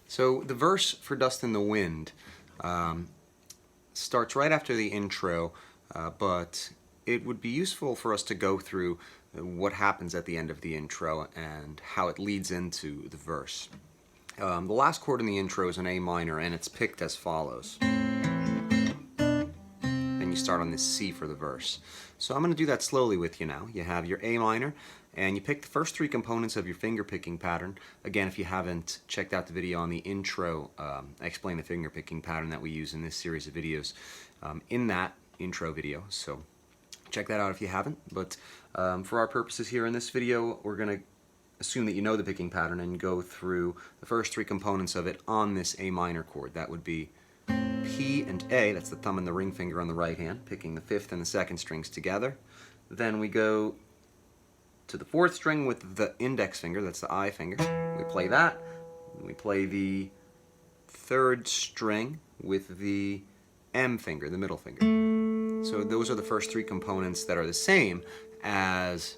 So the verse for Dust in the Wind starts right after the intro, but it would be useful for us to go through what happens at the end of the intro and how it leads into the verse. The last chord in the intro is an A minor, and it's picked as follows. Then you start on this C for the verse. So I'm going to do that slowly with you now. You have your A minor, and you pick the first three components of your finger picking pattern. Again, if you haven't checked out the video on the intro, I explain the finger picking pattern that we use in this series of videos in that intro video. So check that out if you haven't. But for our purposes here in this video, we're going to assume that you know the picking pattern and go through the first three components of it on this A minor chord. That would be P and A, that's the thumb and the ring finger on the right hand, picking the fifth and the second strings together. Then we go to the fourth string with the index finger, that's the I finger. We play that. We play the third string with the M finger, the middle finger. So those are the first three components that are the same as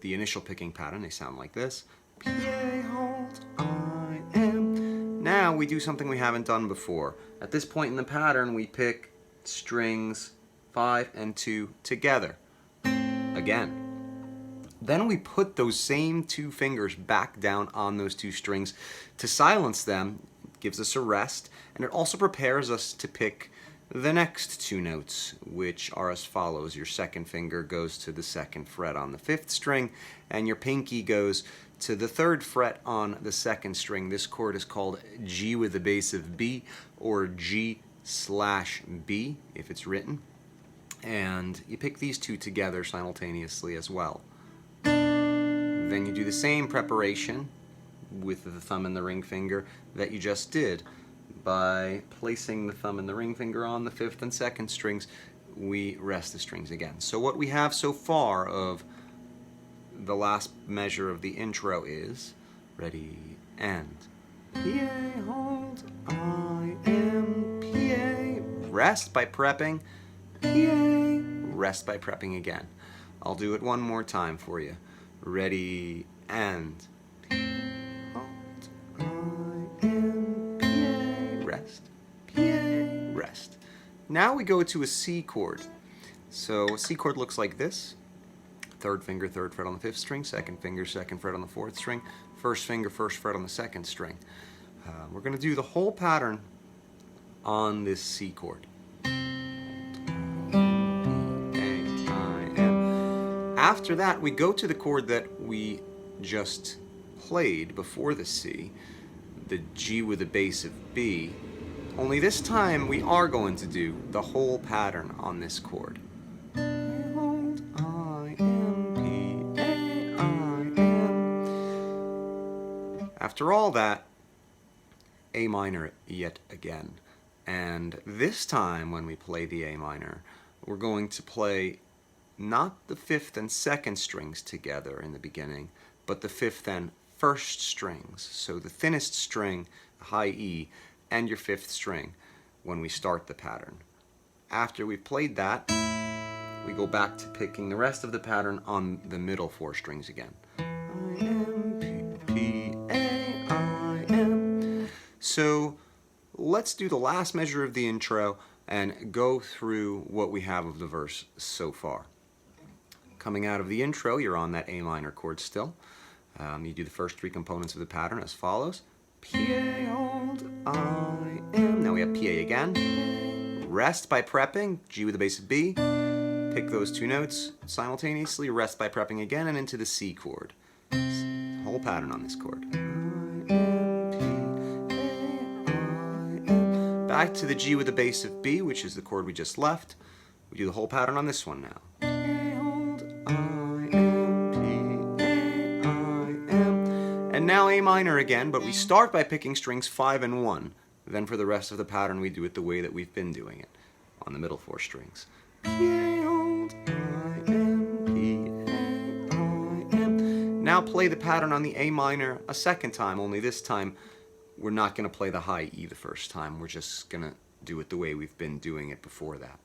the initial picking pattern. They sound like this. P, A, hold, I, M. Now we do something we haven't done before. At this point in the pattern, we pick strings 5 and 2 together. Again. Then we put those same two fingers back down on those two strings to silence them. It gives us a rest, and it also prepares us to pick the next two notes, which are as follows. Your second finger goes to the second fret on the fifth string, and your pinky goes to the third fret on the second string. This chord is called G with the bass of B, or G/B if it's written. And you pick these two together simultaneously as well. Then you do the same preparation with the thumb and the ring finger that you just did. By placing the thumb and the ring finger on the fifth and second strings, we rest the strings again. So what we have so far of the last measure of the intro is, ready, and P, A, hold, I, M, P, A, rest by prepping, P, A, rest by prepping again. I'll do it one more time for you. Ready, and rest. Now we go to a C chord. So a C chord looks like this. Third finger, third fret on the fifth string, second finger, second fret on the fourth string, first finger, first fret on the second string. We're going to do the whole pattern on this C chord. After that, we go to the chord that we just played before the C, the G with the bass of B. Only this time we are going to do the whole pattern on this chord. Hold, I, M, P, A, I, M. After all that, A minor yet again. And this time when we play the A minor, we're going to play not the fifth and second strings together in the beginning, but the fifth and first strings. So the thinnest string, high E, and your fifth string when we start the pattern. After we've played that, we go back to picking the rest of the pattern on the middle four strings again. I, M, P, A, I, M. So let's do the last measure of the intro and go through what we have of the verse so far. Coming out of the intro, you're on that A minor chord still. You do the first three components of the pattern as follows. P, A, hold, I, M. Now we have P, A again. Rest by prepping, G with the bass of B. Pick those two notes simultaneously, rest by prepping again, and into the C chord. Whole pattern on this chord. I, M, P, A, I, M. Back to the G with the bass of B, which is the chord we just left. We do the whole pattern on this one now. And now A minor again, but we start by picking strings 5 and 1. Then for the rest of the pattern, we do it the way that we've been doing it, on the middle four strings. P, A, hold, I, M, P, A, I, M. Now play the pattern on the A minor a second time, only this time we're not going to play the high E the first time. We're just going to do it the way we've been doing it before that.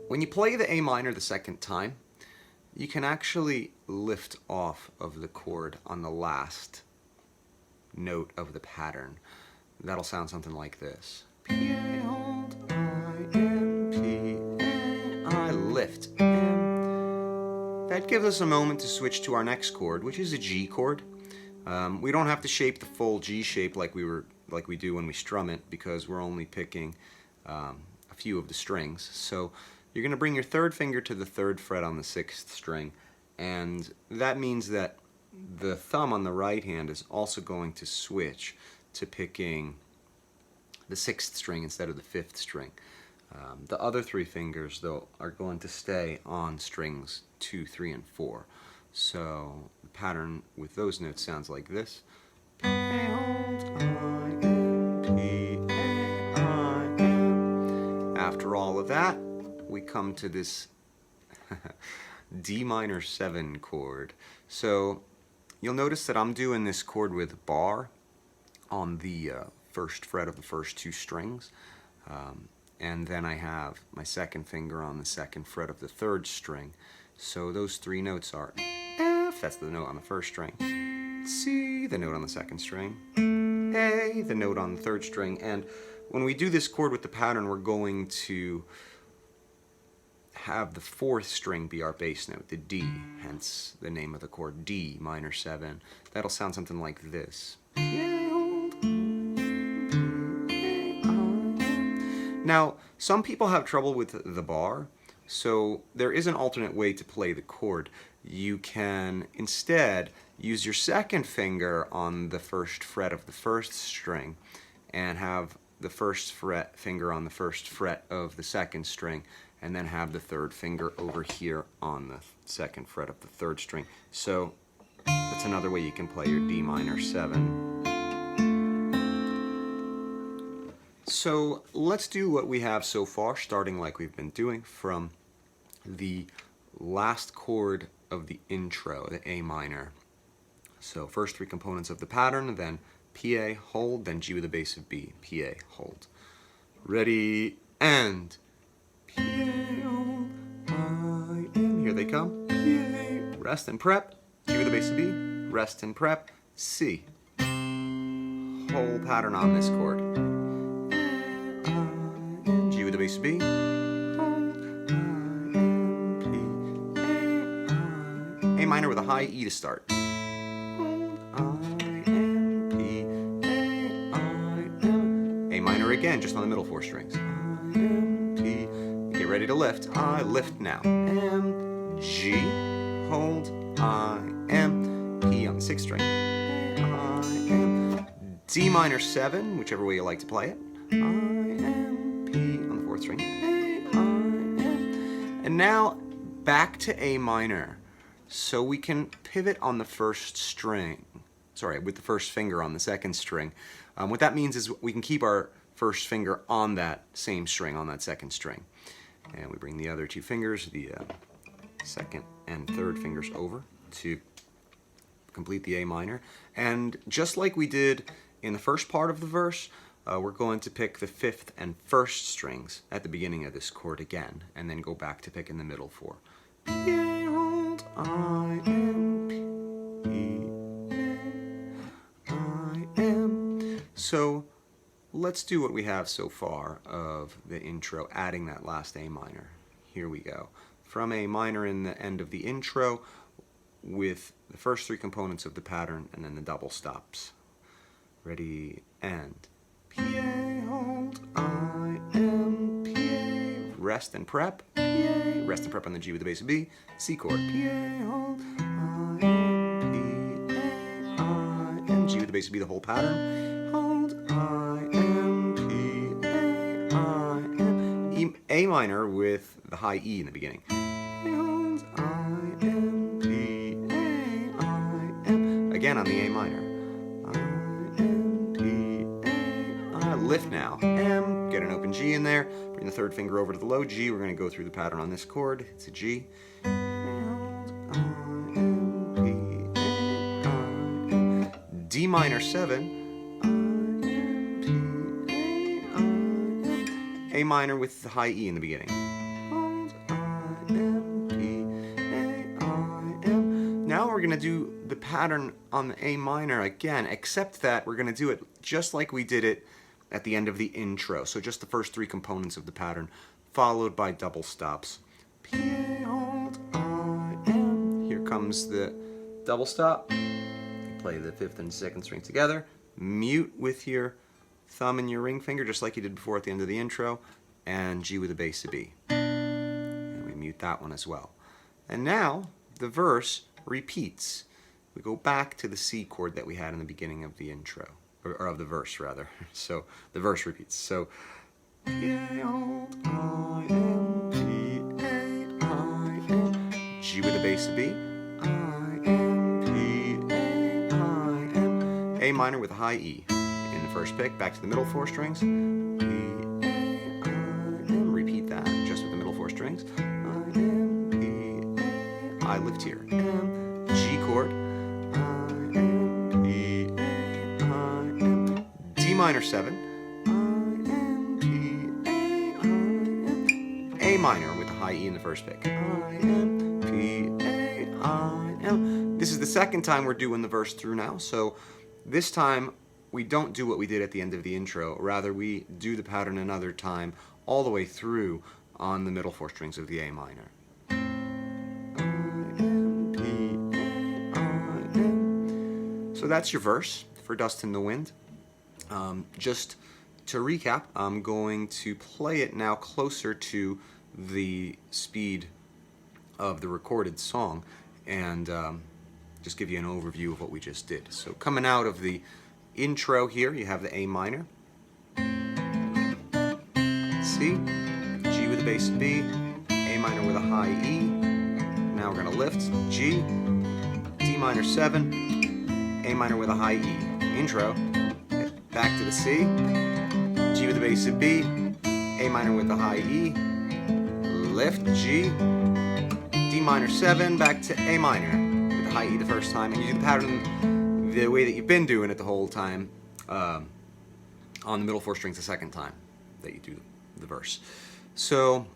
When you play the A minor the second time, you can actually lift off of the chord on the last note of the pattern. That'll sound something like this. P, A, hold, I, M, P, A, I, lift, M. That gives us a moment to switch to our next chord, which is a G chord. We don't have to shape the full G shape like we do when we strum it, because we're only picking a few of the strings. So you're going to bring your third finger to the third fret on the sixth string, and that means that the thumb on the right hand is also going to switch to picking the sixth string instead of the fifth string. The other three fingers, though, are going to stay on strings 2, 3, and 4. So the pattern with those notes sounds like this. P, A, hold, I, M, P, A, I, M. After all of that, we come to this D minor 7 chord. So you'll notice that I'm doing this chord with bar on the first fret of the first two strings. And then I have my second finger on the second fret of the third string. So those three notes are F, that's the note on the first string, C, the note on the second string, A, the note on the third string. And when we do this chord with the pattern, we're going to have the fourth string be our bass note, the D, hence the name of the chord, D minor 7. That'll sound something like this. Now, some people have trouble with the bar, so there is an alternate way to play the chord. You can instead use your second finger on the first fret of the first string and have the first finger on the first fret of the second string, and then have the third finger over here on the second fret of the third string. So that's another way you can play your D minor 7. So let's do what we have so far, starting like we've been doing from the last chord of the intro, the A minor. So first three components of the pattern, then P, A, hold, then G with a bass of B, P, A, hold. Ready, and P, A, hold, I, M, here they come, P, A, rest and prep, G with a bass of B, rest and prep, C. Whole pattern on this chord. G with a bass of B, hold, I, M, P, A minor with a high E to start. Hold, I, M, P, A minor again, just on the middle four strings. I, M, P, get ready to lift. I lift now. M, G, hold, I, M, P on the sixth string. I, M, D minor 7, whichever way you like to play it. I, M, P on the fourth string. A, I, M. And now back to A minor. So we can pivot on the first string. Sorry, with the first finger on the second string. What that means is we can keep our first finger on that same string, on that second string. And we bring the other two fingers, the second and third fingers over to complete the A minor. And just like we did in the first part of the verse, we're going to pick the fifth and first strings at the beginning of this chord again, and then go back to picking the middle four. P, A, hold, I, M, P, A, I, M. So let's do what we have so far of the intro, adding that last A minor. Here we go. From A minor in the end of the intro, with the first three components of the pattern, and then the double stops. Ready, and P, A, hold, I, M, P, A, rest and prep, P, A, rest and prep on the G with the bass of B, C chord, P, A, hold, I, M, P, A, I, M, G with the bass of B, the whole pattern, hold, I, M, P, A, I, M, E, A minor with the high E in the beginning, hold, I, M, P, A, I, M, again on the A minor. Lift now. M, get an open G in there, bring the third finger over to the low G. We're going to go through the pattern on this chord. It's a G. D minor 7. A minor with the high E in the beginning. now we're going to do the pattern on the A minor again, except that we're going to do it just like we did it at the end of the intro. So just the first three components of the pattern, followed by double stops. P, A, hold, I, am. Here comes the double stop. You play the 5th and 2nd string together. Mute with your thumb and your ring finger, just like you did before at the end of the intro, and G with a bass to B. And we mute that one as well. And now the verse repeats. We go back to the C chord that we had in the beginning of the intro, or of the verse rather. So the verse repeats. So P, A, hold, I, am, P, A, I, am, G with a bass to B, I, am, P, A, I, am, A minor with a high E. In the first pick, back to the middle 4 strings, P, A, I, am, repeat that, just with the middle 4 strings, I, am, P, A, I lift here, M, G chord, I, am, P, A, I, am, D minor 7, A minor with a high E in the first pick. I, am, P, A, I, am. This is the second time we're doing the verse through now, so this time we don't do what we did at the end of the intro. Rather, we do the pattern another time all the way through on the middle 4 strings of the A minor. I, am, P, A, I, am. So that's your verse for Dust in the Wind. Just to recap, I'm going to play it now closer to the speed of the recorded song and just give you an overview of what we just did. So coming out of the intro here, you have the A minor, C, G with a bass B, A minor with a high E. Now we're going to lift, G, D minor 7, A minor with a high E. Intro, back to the C, G with a bass B, A minor with a high E, lift, G, D minor 7, back to A minor with a high E the first time, and you do the pattern the way that you've been doing it the whole time on the middle 4 strings the second time that you do the verse. So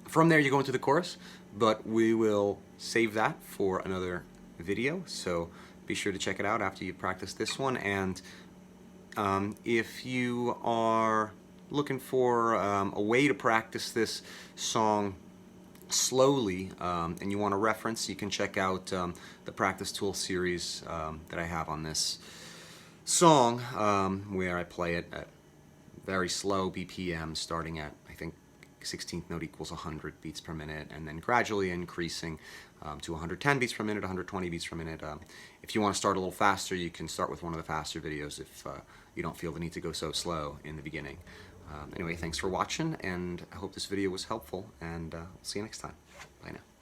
from there you go into the chorus, but we will save that for another video, so be sure to check it out after you've practiced this one. And if you are looking for a way to practice this song slowly and you want a reference, you can check out the practice tool series that I have on this song, where I play it at very slow BPM, starting at, I think, 16th note equals 100 beats per minute, and then gradually increasing to 110 beats per minute, 120 beats per minute. If you want to start a little faster, you can start with one of the faster videos if you don't feel the need to go so slow in the beginning. Anyway, thanks for watching, and I hope this video was helpful, and I'll see you next time. Bye now.